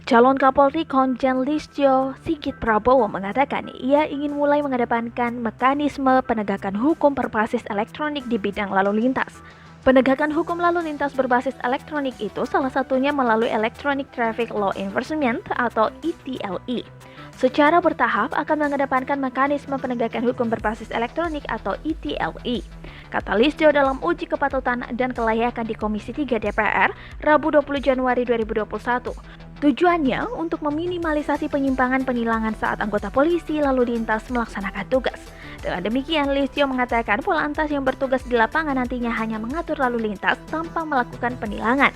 Calon Kapolri Komjen Listio Sigit Prabowo mengatakan ia ingin mulai mengedepankan mekanisme penegakan hukum berbasis elektronik di bidang lalu lintas. Penegakan hukum lalu lintas berbasis elektronik itu salah satunya melalui Electronic Traffic Law Enforcement atau ETLE. Secara bertahap akan mengedepankan mekanisme penegakan hukum berbasis elektronik atau ETLE. Kata Listio dalam uji kepatutan dan kelayakan di Komisi 3 DPR, Rabu 20 Januari 2021. Tujuannya untuk meminimalisasi penyimpangan penilangan saat anggota polisi lalu lintas melaksanakan tugas. Dengan demikian, Listio mengatakan Polantas yang bertugas di lapangan nantinya hanya mengatur lalu lintas tanpa melakukan penilangan.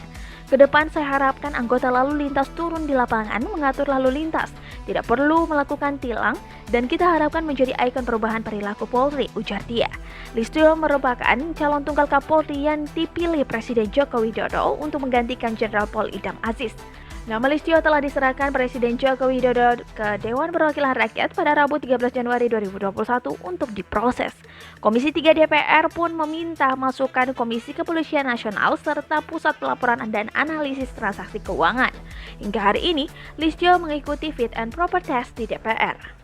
Kedepan saya harapkan anggota lalu lintas turun di lapangan mengatur lalu lintas, tidak perlu melakukan tilang, dan kita harapkan menjadi ikon perubahan perilaku Polri, ujar dia. Listio merupakan calon tunggal Kapolri yang dipilih Presiden Joko Widodo untuk menggantikan Jenderal Pol Idam Aziz. Nama Listio telah diserahkan Presiden Joko Widodo ke Dewan Perwakilan Rakyat pada Rabu 13 Januari 2021 untuk diproses. Komisi 3 DPR pun meminta masukan Komisi Kepolisian Nasional serta Pusat Pelaporan dan Analisis Transaksi Keuangan. Hingga hari ini, Listio mengikuti fit and proper test di DPR.